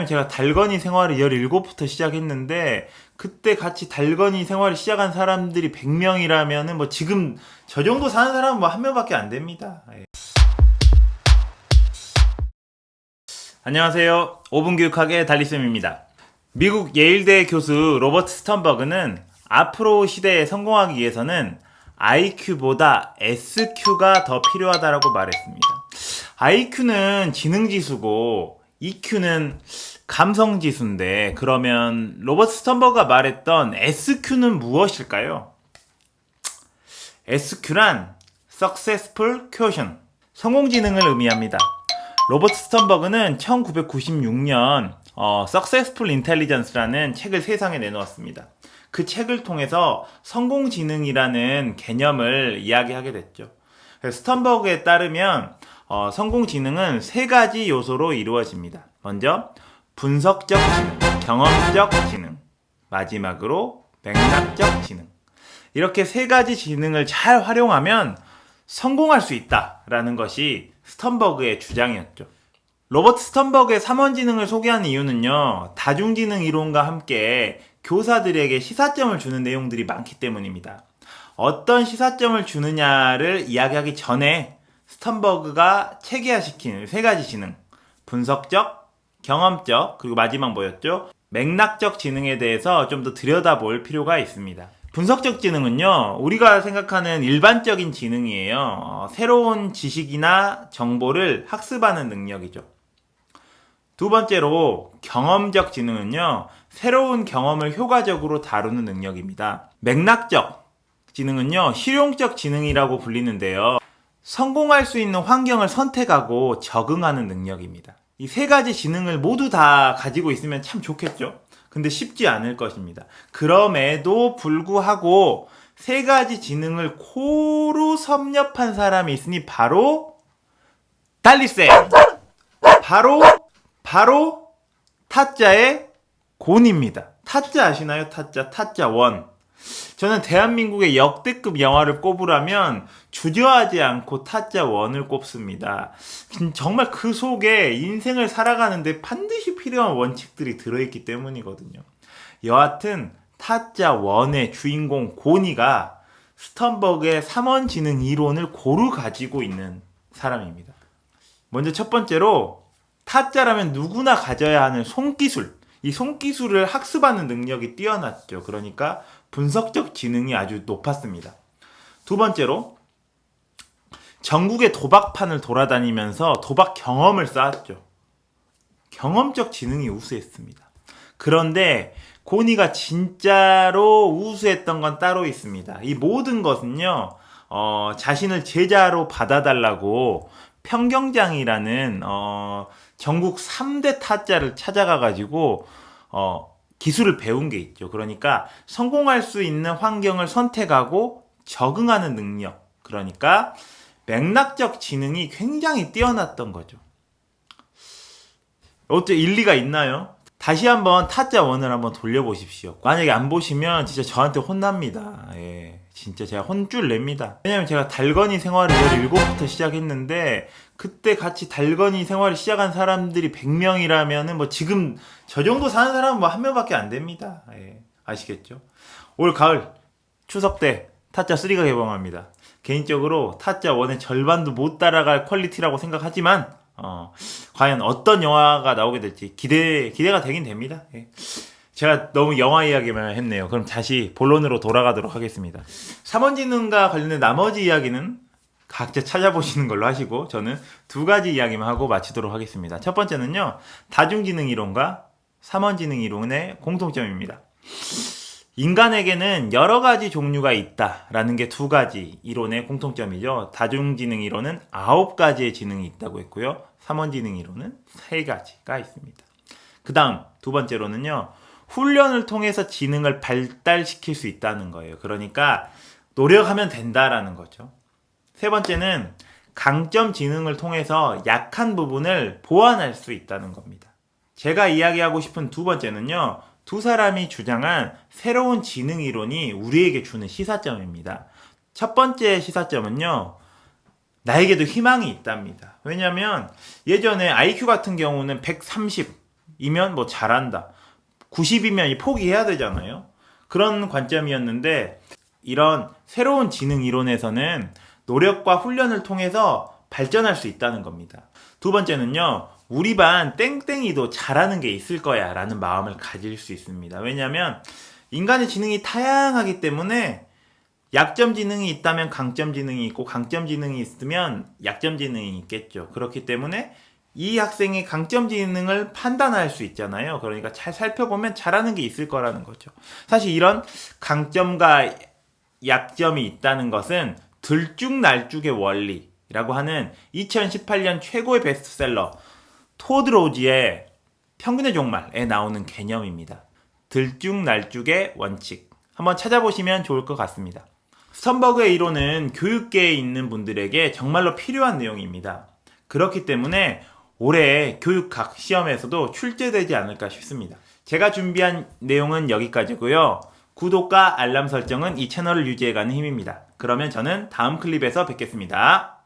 제가 달건이 생활을 17부터 시작했는데 그때 같이 달건이 생활을 시작한 사람들이 100명이라면은 뭐 지금 저 정도 사는 사람은 뭐 한 명밖에 안 됩니다. 예. 안녕하세요. 5분 교육학의 달리쌤입니다. 미국 예일대 교수 로버트 스턴버그는 앞으로 시대에 성공하기 위해서는 IQ보다 SQ가 더 필요하다고 말했습니다. IQ는 지능지수고 EQ는 감성지수인데, 그러면 로버트 스턴버그가 말했던 SQ는 무엇일까요? SQ란 Successful Quotient, 성공지능을 의미합니다. 로버트 스턴버그는 1996년 Successful Intelligence라는 책을 세상에 내놓았습니다. 그 책을 통해서 성공지능이라는 개념을 이야기하게 됐죠. 스턴버그에 따르면 성공지능은 세 가지 요소로 이루어집니다. 먼저 분석적 지능, 경험적 지능, 마지막으로 맥락적 지능. 이렇게 세 가지 지능을 잘 활용하면 성공할 수 있다라는 것이 스턴버그의 주장이었죠. 로버트 스턴버그의 3원지능을 소개한 이유는요, 다중지능 이론과 함께 교사들에게 시사점을 주는 내용들이 많기 때문입니다. 어떤 시사점을 주느냐를 이야기하기 전에 스턴버그가 체계화시킨 세 가지 지능, 분석적, 경험적, 그리고 마지막 뭐였죠? 맥락적 지능에 대해서 좀 더 들여다볼 필요가 있습니다. 분석적 지능은요, 우리가 생각하는 일반적인 지능이에요. 새로운 지식이나 정보를 학습하는 능력이죠. 두 번째로 경험적 지능은요, 새로운 경험을 효과적으로 다루는 능력입니다. 맥락적 지능은요, 실용적 지능이라고 불리는데요, 성공할 수 있는 환경을 선택하고 적응하는 능력입니다. 이 세 가지 지능을 모두 다 가지고 있으면 참 좋겠죠? 근데 쉽지 않을 것입니다. 그럼에도 불구하고 세 가지 지능을 고루 섭렵한 사람이 있으니 바로 달리쌤! 바로 타짜의 곤입니다. 타짜 아시나요? 타짜 원. 저는 대한민국의 역대급 영화를 꼽으라면 주저하지 않고 타짜 원을 꼽습니다. 정말 그 속에 인생을 살아가는데 반드시 필요한 원칙들이 들어있기 때문이거든요. 여하튼 타짜 원의 주인공 고니가 스턴버그의 3원 지능 이론을 고루 가지고 있는 사람입니다. 먼저 첫 번째로, 타짜라면 누구나 가져야 하는 손기술. 이 손기술을 학습하는 능력이 뛰어났죠. 그러니까 분석적 지능이 아주 높았습니다. 두 번째로, 전국의 도박판을 돌아다니면서 도박 경험을 쌓았죠. 경험적 지능이 우수했습니다. 그런데 고니가 진짜로 우수했던 건 따로 있습니다. 이 모든 것은요, 자신을 제자로 받아달라고 평경장이라는 전국 3대 타짜를 찾아가가지고 기술을 배운 게 있죠. 그러니까 성공할 수 있는 환경을 선택하고 적응하는 능력, 그러니까 맥락적 지능이 굉장히 뛰어났던 거죠. 어째 일리가 있나요? 다시 한번 타짜 원을 한번 돌려보십시오. 만약에 안 보시면 진짜 저한테 혼납니다. 예, 진짜 제가 혼쭐 냅니다. 왜냐면 제가 달건이 생활을 17부터 시작했는데 그때 같이 달건이 생활을 시작한 사람들이 100명이라면은 뭐 지금 저 정도 사는 사람은 뭐 한 명밖에 안 됩니다. 예, 아시겠죠? 올 가을 추석 때 타짜 3가 개봉합니다. 개인적으로 타짜 1의 절반도 못 따라갈 퀄리티라고 생각하지만 과연 어떤 영화가 나오게 될지 기대가 되긴 됩니다. 예. 제가 너무 영화 이야기만 했네요. 그럼 다시 본론으로 돌아가도록 하겠습니다. 3원지능과 관련된 나머지 이야기는 각자 찾아보시는 걸로 하시고, 저는 두 가지 이야기만 하고 마치도록 하겠습니다. 첫 번째는요, 다중지능 이론과 3원지능 이론의 공통점입니다. 인간에게는 여러 가지 종류가 있다라는 게 두 가지 이론의 공통점이죠. 다중지능 이론은 9가지의 지능이 있다고 했고요. 3원지능 이론은 3가지가 있습니다. 그 다음 두 번째로는요, 훈련을 통해서 지능을 발달시킬 수 있다는 거예요. 그러니까 노력하면 된다라는 거죠. 세 번째는 강점 지능을 통해서 약한 부분을 보완할 수 있다는 겁니다. 제가 이야기하고 싶은 두 번째는요, 두 사람이 주장한 새로운 지능 이론이 우리에게 주는 시사점입니다. 첫 번째 시사점은요, 나에게도 희망이 있답니다. 왜냐하면 예전에 IQ 같은 경우는 130, 80이면 뭐 잘한다. 90이면 포기해야 되잖아요. 그런 관점이었는데 이런 새로운 지능 이론에서는 노력과 훈련을 통해서 발전할 수 있다는 겁니다. 두 번째는요. 우리 반 땡땡이도 잘하는 게 있을 거야 라는 마음을 가질 수 있습니다. 왜냐하면 인간의 지능이 다양하기 때문에 약점 지능이 있다면 강점 지능이 있고 강점 지능이 있으면 약점 지능이 있겠죠. 그렇기 때문에 이 학생의 강점 지능을 판단할 수 있잖아요. 그러니까 잘 살펴보면 잘하는 게 있을 거라는 거죠. 사실 이런 강점과 약점이 있다는 것은 들쭉날쭉의 원리라고 하는 2018년 최고의 베스트셀러 토드 로지의 평균의 종말에 나오는 개념입니다. 들쭉날쭉의 원칙. 한번 찾아보시면 좋을 것 같습니다. 스턴버그의 이론은 교육계에 있는 분들에게 정말로 필요한 내용입니다. 그렇기 때문에 올해 교육학 시험에서도 출제되지 않을까 싶습니다. 제가 준비한 내용은 여기까지고요. 구독과 알람 설정은 이 채널을 유지해가는 힘입니다. 그러면 저는 다음 클립에서 뵙겠습니다.